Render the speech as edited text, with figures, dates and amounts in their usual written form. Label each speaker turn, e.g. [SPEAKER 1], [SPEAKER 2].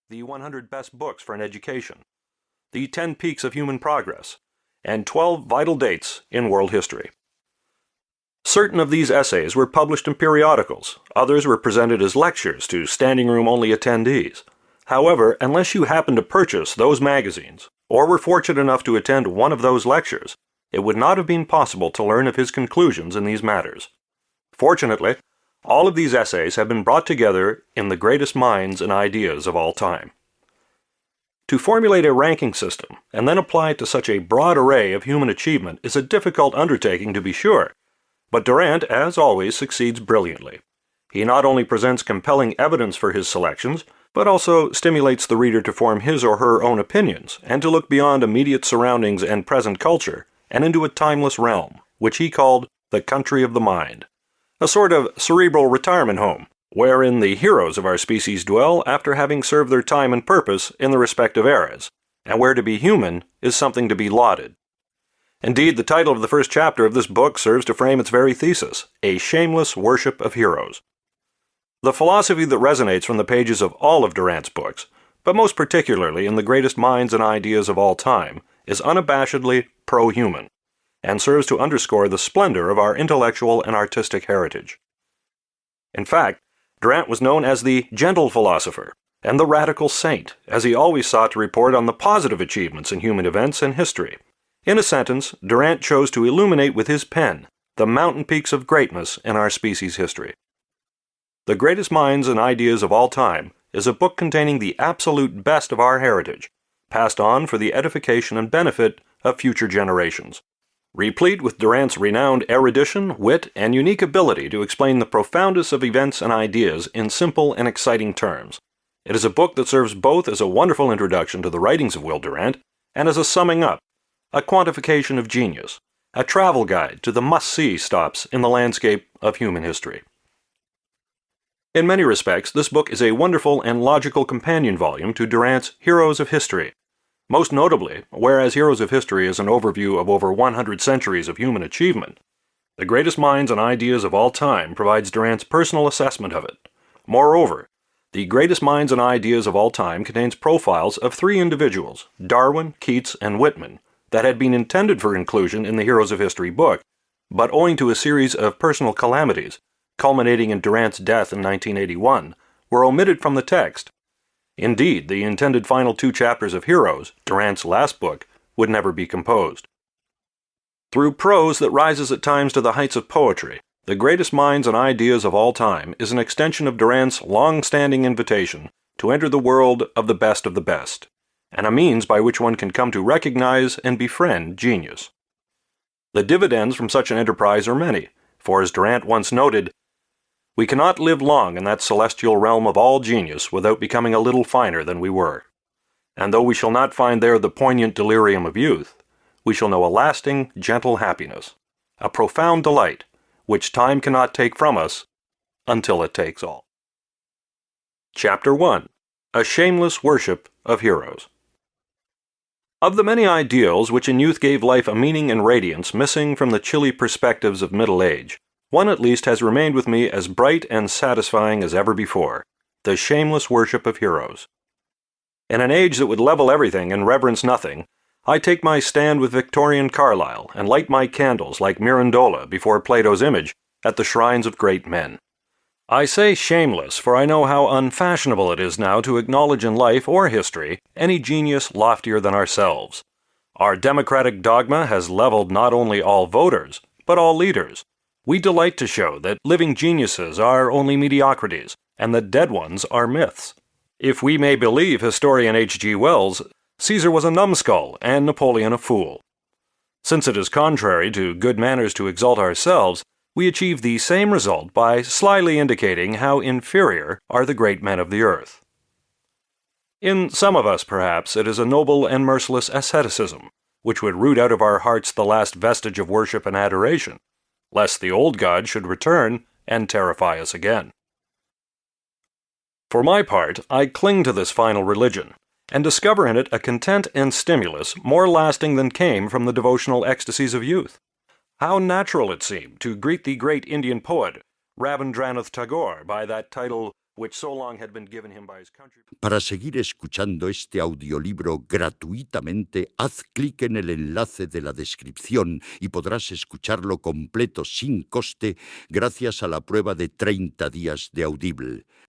[SPEAKER 1] the 100 Best Books for an Education, the 10 Peaks of Human Progress, and 12 Vital Dates in World History. Certain of these essays were published in periodicals, others were presented as lectures to standing-room-only attendees. However, unless you happened to purchase those magazines, or were fortunate enough to attend one of those lectures, it would not have been possible to learn of his conclusions in these matters. Fortunately, all of these essays have been brought together in the greatest minds and ideas of all time. To formulate a ranking system and then apply it to such a broad array of human achievement is a difficult undertaking to be sure, but Durant, as always, succeeds brilliantly. He not only presents compelling evidence for his selections, but also stimulates the reader to form his or her own opinions and to look beyond immediate surroundings and present culture and into a timeless realm, which he called the country of the mind. A sort of cerebral retirement home, wherein the heroes of our species dwell after having served their time and purpose in the respective eras, and where to be human is something to be lauded. Indeed, the title of the first chapter of this book serves to frame its very thesis, a shameless worship of heroes. The philosophy that resonates from the pages of all of Durant's books, but most particularly in the greatest minds and ideas of all time, is unabashedly pro-human, and serves to underscore the splendor of our intellectual and artistic heritage. In fact, Durant was known as the gentle philosopher and the radical saint, as he always sought to report on the positive achievements in human events and history. In a sentence, Durant chose to illuminate with his pen the mountain peaks of greatness in our species' history. The Greatest Minds and Ideas of All Time is a book containing the absolute best of our heritage, passed on for the edification and benefit of future generations. Replete with Durant's renowned erudition, wit, and unique ability to explain the profoundest of events and ideas in simple and exciting terms. It is a book that serves both as a wonderful introduction to the writings of Will Durant and as a summing up, a quantification of genius, a travel guide to the must-see stops in the landscape of human history. In many respects, this book is a wonderful and logical companion volume to Durant's Heroes of History. Most notably, whereas Heroes of History is an overview of over 100 centuries of human achievement, The Greatest Minds and Ideas of All Time provides Durant's personal assessment of it. Moreover, The Greatest Minds and Ideas of All Time contains profiles of 3 individuals, Darwin, Keats, and Whitman, that had been intended for inclusion in the Heroes of History book, but owing to a series of personal calamities, culminating in Durant's death in 1981, were omitted from the text. Indeed, the intended final 2 chapters of Heroes, Durant's last book, would never be composed. Through prose that rises at times to the heights of poetry, The Greatest Minds and Ideas of All Time is an extension of Durant's long-standing invitation to enter the world of the best, and a means by which one can come to recognize and befriend genius. The dividends from such an enterprise are many, for as Durant once noted, "We cannot live long in that celestial realm of all genius without becoming a little finer than we were. And though we shall not find there the poignant delirium of youth, we shall know a lasting, gentle happiness, a profound delight, which time cannot take from us until it takes all." Chapter 1. A Shameless Worship of Heroes. Of the many ideals which in youth gave life a meaning and radiance missing from the chilly perspectives of middle age, one at least has remained with me as bright and satisfying as ever before, the shameless worship of heroes. In an age that would level everything and reverence nothing, I take my stand with Victorian Carlyle and light my candles like Mirandola before Plato's image at the shrines of great men. I say shameless, for I know how unfashionable it is now to acknowledge in life or history any genius loftier than ourselves. Our democratic dogma has leveled not only all voters, but all leaders. We delight to show that living geniuses are only mediocrities, and that dead ones are myths. If we may believe historian H.G. Wells, Caesar was a numbskull and Napoleon a fool. Since it is contrary to good manners to exalt ourselves, we achieve the same result by slyly indicating how inferior are the great men of the earth. In some of us, perhaps, it is a noble and merciless asceticism, which would root out of our hearts the last vestige of worship and adoration, lest the old god should return and terrify us again. For my part, I cling to this final religion, and discover in it a content and stimulus more lasting than came from the devotional ecstasies of youth. How natural it seemed to greet the great Indian poet Rabindranath Tagore by that title, which so long had been given him by his country.
[SPEAKER 2] Para seguir escuchando este audiolibro gratuitamente, haz clic en el enlace de la descripción y podrás escucharlo completo sin coste gracias a la prueba de 30 días de Audible.